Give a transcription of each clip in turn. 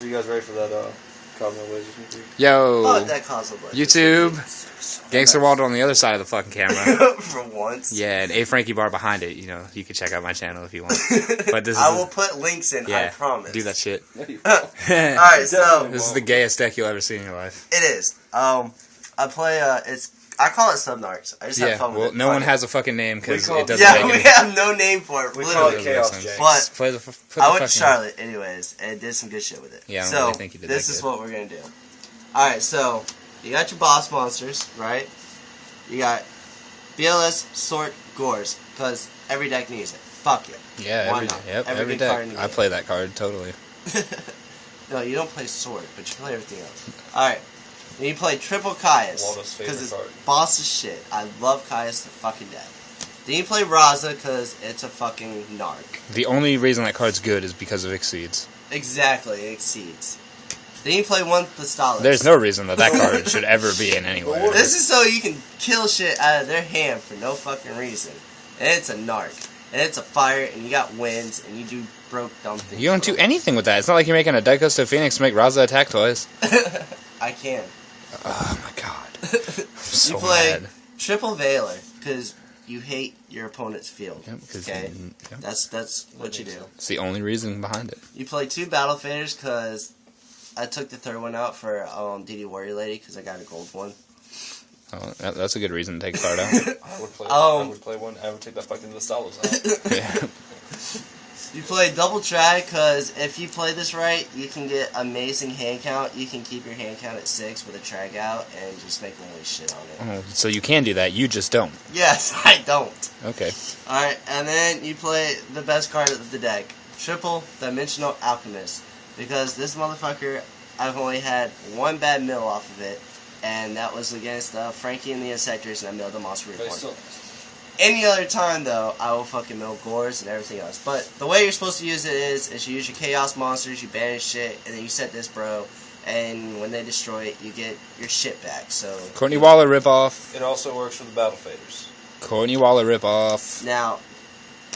Are you guys ready for that Cosmo Blaze? Yo, Oh, that Cosmo Blaze. YouTube, Gangster Waldo on the other side of the fucking camera. For once. Yeah, and Ayefrankiebarr behind it. You know, you can check out my channel if you want. But this is I will put links in. I promise. Do that shit. Alright, so this is the gayest deck you'll ever see in your life. it is. I play. I call it Subnarchs. I just have fun with it. No one has a fucking name because it doesn't. Yeah, we have no name for it. We call it Chaos Jank. But I went to Charlotte anyways and did some good shit with it. Yeah, I don't so really think you did this that is good. what we're gonna do. All right, so you got your boss monsters, right? You got BLS, Sort, Gores, because every deck needs it. Fuck it. Yeah, every deck. I play that card totally. No, you don't play Sword, but you play everything else. Alright. And you play triple Caius, because it's boss is shit. I love Caius to fucking death. Then you play Raza, because it's a fucking narc. The only reason that card's good is because of Exceeds. Exactly, it exceeds. Then you play one Thestalos. There's no reason that card should ever be in anywhere. This is so you can kill shit out of their hand for no fucking reason. And it's a narc. And it's a fire, and you got winds, and you do broke dumb things. You don't do anything with that. It's not like you're making a Dicosto Phoenix to make Raza attack twice. I can. Oh my god. I'm so you play mad. triple Veiler, because you hate your opponent's field. Yep, okay? That's what you do. It's the only reason behind it. You play two Battle Faders, because I took the third one out for DD Warrior Lady, because I got a gold one. Oh, that's a good reason to take a card out. I would play one. I would take that fucking Thestalos out. Yeah. You play double Trag, because if you play this right, you can get amazing hand count. You can keep your hand count at 6 with a Trag out and just make holy shit on it. Oh, so you can do that, you just don't. Yes, I don't. Okay. Alright, and then you play the best card of the deck, Triple Dimensional Alchemist. Because this motherfucker, I've only had one bad mill off of it, and that was against Frankie and the Insectors, and I milled the Monster Reborn. Any other time, though, I will fucking mill Gores and everything else. But the way you're supposed to use it is you use your Chaos Monsters, you banish shit, and then you set this bro, and when they destroy it, you get your shit back, so... Courtney Waller ripoff. It also works for the Battle Faders. Courtney Waller ripoff. Now,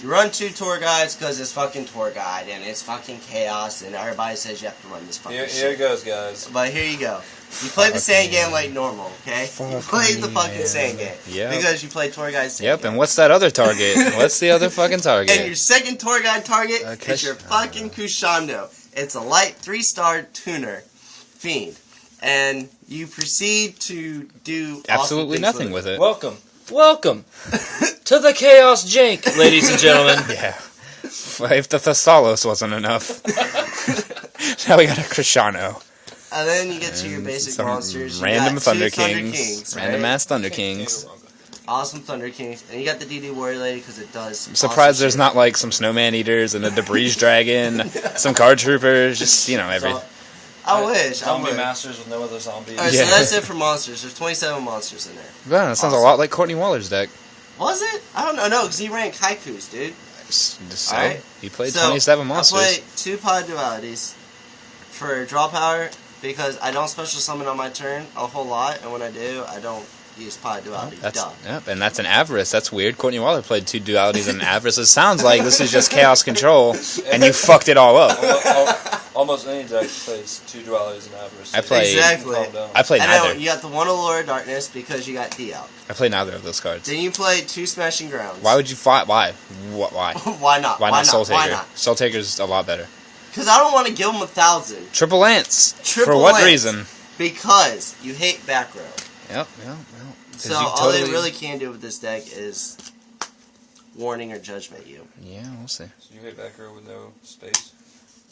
you run 2 tour guides because it's fucking tour guide, and it's fucking chaos, and everybody says you have to run this fucking shit. Here it goes, guys. But here you go. You play the sand game like normal, okay? You play the fucking sand game. Yeah. Because you play tour guide sand Yep, game. and what's that other target? What's the other fucking target? And your second tour guide target is your fucking Kushando. It's a light 3-star tuner fiend. And you proceed to do absolutely nothing with it. Welcome to the Chaos Jank, ladies and gentlemen. Yeah. If the Thestalos wasn't enough. Now we got a Krishano. And then you get to your basic monsters. Random you got Thunder 2 Thunder Kings. Kings, right? Random ass Thunder Kings. Awesome Thunder Kings. And you got the DD Warrior Lady because it does. I'm surprised there's not like some Snowman Eaters and a Debris Dragon, some Card Troopers, just, everything. I wish. Zombie Masters with no other zombies. Alright, so that's it for monsters. There's 27 monsters in there. Yeah, that sounds a lot like Courtney Waller's deck. Was it? I don't know. No, because he ran Haikus, dude. So, Alright. he played 27 monsters. I play 2 Pod Dualities for draw power because I don't special summon on my turn a whole lot, and when I do, I don't use Pod Duality. Yep, and that's an Avarice. That's weird. Courtney Waller played 2 dualities and an Avarice. It sounds like this is just Chaos Control, and you fucked it all up. Almost any deck plays 2 dualities and Avarice. I play neither. You got the one Allure of Darkness because you got D out. I play neither of those cards. Then you play 2 Smashing Grounds. Why would you fight? Why? Why? Why not? Why not Soul Taker? Why not? Soul Taker's a lot better. Because I don't want to give him 1,000. Triple Lance. Triple For what Lance. reason? Because you hate back row. Yep. So all they really can do with this deck is warning or judgment you. Yeah, we'll see. So you hit back row with no space?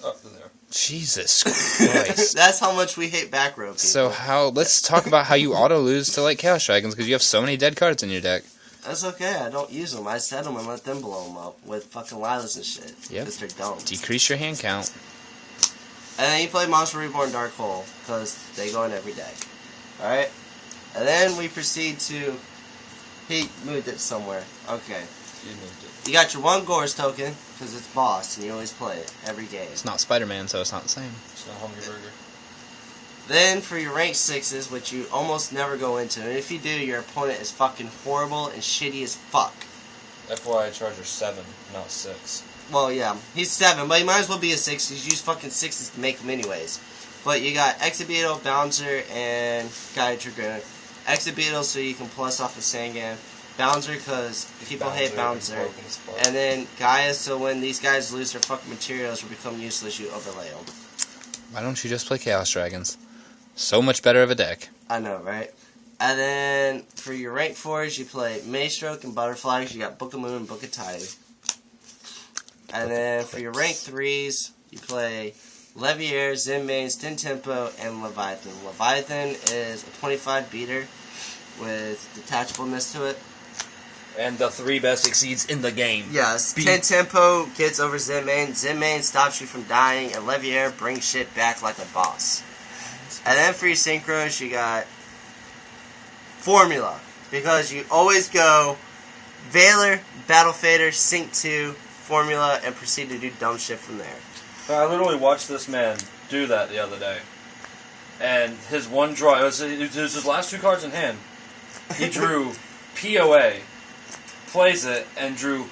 Up to there. Jesus Christ. That's how much we hate back row people. So let's talk about how you auto lose to like Chaos Dragons because you have so many dead cards in your deck. That's okay, I don't use them. I set them and let them blow them up with fucking Lilas and shit. Yep. Because they're dumb. Decrease your hand count. And then you play Monster Reborn Dark Hole, because they go in every deck. Alright? And then we proceed to... He moved it somewhere. Okay. You moved it. You got your 1 Gores token, because it's boss, and you always play it every game. It's not Spider-Man, so it's not the same. It's not Hungry Burger. Then for your rank 6s, which you almost never go into, and if you do, your opponent is fucking horrible and shitty as fuck. FYI, I charge her 7, not 6. Well, yeah, he's 7, but he might as well be a 6. He's used fucking 6s to make them anyways. But you got Exit Beetle, Bouncer, and Guided Dragoon. Exit Beetle so you can plus off of Sangan. Bouncer because people hate Bouncer. And then Gaia so when these guys lose their fucking materials or become useless, you overlay them. Why don't you just play Chaos Dragons? So much better of a deck. I know, right? And then for your rank 4s, you play Maestroke and Butterflies. You got Book of Moon and Book of Tide. And then for your rank 3s, you play Leviair, Zenbane, Stin Tempo, and Leviathan. Leviathan is a 25 beater with detachableness to it. And the 3 best exceeds in the game. Yes. 10 Tempo gets over Zenbane. Zenbane stops you from dying, and Leviair brings shit back like a boss. And then for your synchros, you got Formula. Because you always go Valor, Battle Fader, Sync 2, Formula, and proceed to do dumb shit from there. I literally watched this man do that the other day. And his one draw, it was his last 2 cards in hand. He drew POA, plays it, and drew,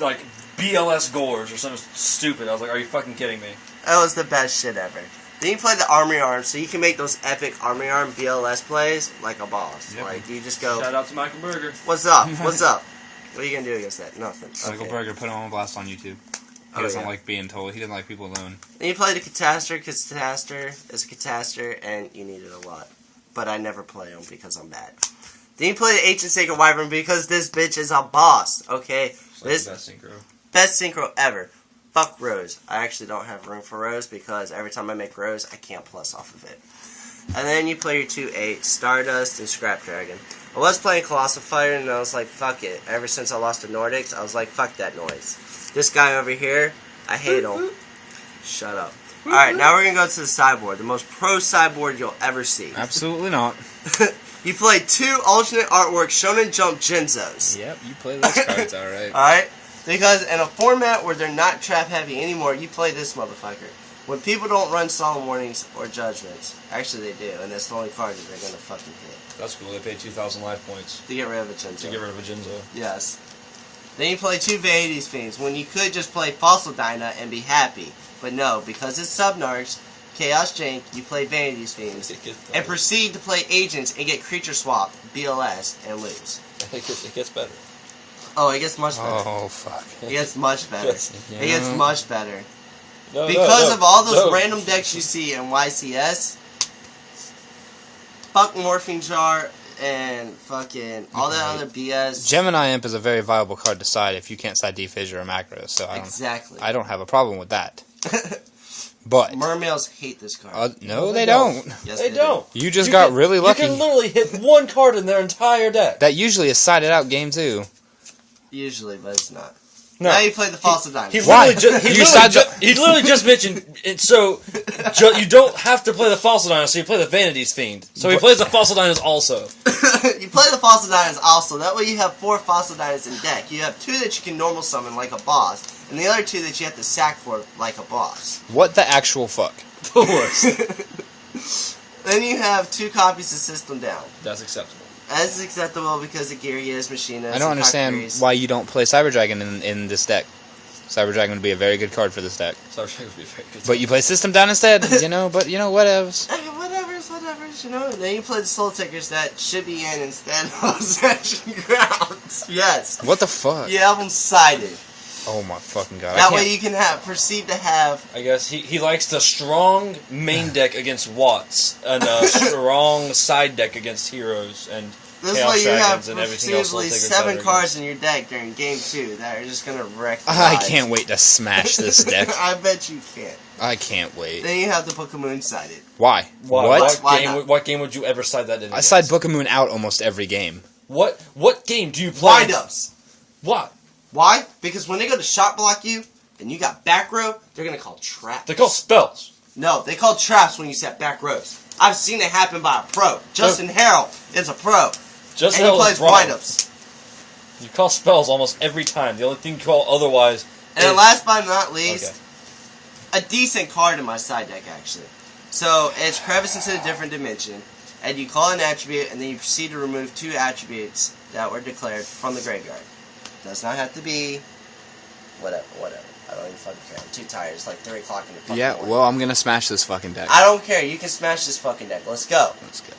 like, BLS Gores or something stupid. I was like, are you fucking kidding me? That was the best shit ever. Then you play the Armory Arm, so you can make those epic Armory Arm BLS plays like a boss. Yep. Like, you just go, Shout out to Michael Berger. what's up? What's up? What are you going to do against that? Nothing. Michael Okay. Berger, put him on blast on YouTube. He Oh, doesn't yeah. like being told. He doesn't like people alone. Then you play the Catastor, because Catastor is a Catastor, and you need it a lot. But I never play them because I'm bad. Then you play the Ancient Sacred Wyvern because this bitch is a boss, okay? This best synchro. best synchro ever. Fuck Rose. I actually don't have room for Rose because every time I make Rose, I can't plus off of it. And then you play your 2/8, Stardust and Scrap Dragon. I was playing Colossal Fighter and I was like, fuck it. Ever since I lost to Nordics, I was like, fuck that noise. This guy over here, I hate him. Shut up. Alright, now we're going to go to the sideboard. The most pro sideboard you'll ever see. Absolutely not. You play 2 alternate artwork Shonen Jump Genzos. Yep, you play those cards alright. Alright? Because in a format where they're not trap heavy anymore, you play this motherfucker. When people don't run Solemn Warnings or Judgments, actually they do, and that's the only card that they're going to fucking hit. That's cool. They paid 2,000 life points To get rid of a Genzo. to get rid of a Jinzo. Yes. Then you play 2 Vanity's Fiends, when you could just play Fossil Dyna and be happy. But no, because it's Subnarchs, Chaos Jank, you play Vanity's Fiends, and proceed to play Agents and get Creature Swap, BLS, and lose. It gets better. Oh, it gets much better. Oh, fuck. It gets much better. Yes. It gets much better. No, Because of all those no. random decks you see in YCS, fuck Morphing Jar and fucking all that other BS. Gemini Imp is a very viable card to side if you can't side Defissure or Macro, so Exactly. I don't have a problem with that. But Mermails hate this card. no, they don't. Yes, They don't. You just got really lucky. You can literally hit 1 card in their entire deck. That usually is sided out game 2. Usually, but it's not. No. Now you play the Fossil Dynasty. He Why? literally, he literally just mentioned it, so you don't have to play the Fossil Dynasty, you play the Vanity's Fiend. So he plays the Fossil Dynasty also. You play the Fossil Dynasty also. That way you have 4 Fossil Dynasties in deck. You have 2 that you can normal summon like a boss, and the other 2 that you have to sack for like a boss. What the actual fuck? The worst. Then you have 2 copies of System Down. That's acceptable. That's acceptable because of Gyria's Machina. I don't understand why you don't play Cyber Dragon in this deck. Cyber Dragon would be a very good card for this deck. Cyber Dragon would be very good. But you play System Down instead, but whatevs. Whatever's, you know. Then you play the Soul Takers that should be in instead of Possession Grounds. Yes. What the fuck? You have them sided. Oh my fucking god. That way you can proceed to have... I guess he likes the strong main deck against Watts and a strong side deck against Heroes and This Chaos way you have Dragons and everything else. presumably 7 cards in your deck during Game 2 that are just going to wreck the I lives. can't wait to smash this deck. I bet you can't. I can't wait. Then you have the Book of Moon sided. Why? What? Why not? What game would you ever side that in? I side Book of Moon out almost every game. What game do you play? Wind-ups. What? Why? Because when they go to shot block you, and you got back row, they're going to call traps. They call spells. No, they call traps when you set back rows. I've seen it happen by a pro. Justin Harrell is a pro. Just And he hell plays is wrong. wind-ups. You call spells almost every time. The only thing you call otherwise And then is... last but not least, Okay. a decent card in my side deck, actually. So, it's Crevice into a different dimension, and you call an attribute, and then you proceed to remove 2 attributes that were declared from the graveyard. Does not have to be whatever. I don't even fucking care. I'm too tired. It's like 3 o'clock in the fucking Yeah, morning. well, I'm gonna smash this fucking deck. I don't care. You can smash this fucking deck. Let's go. Let's go.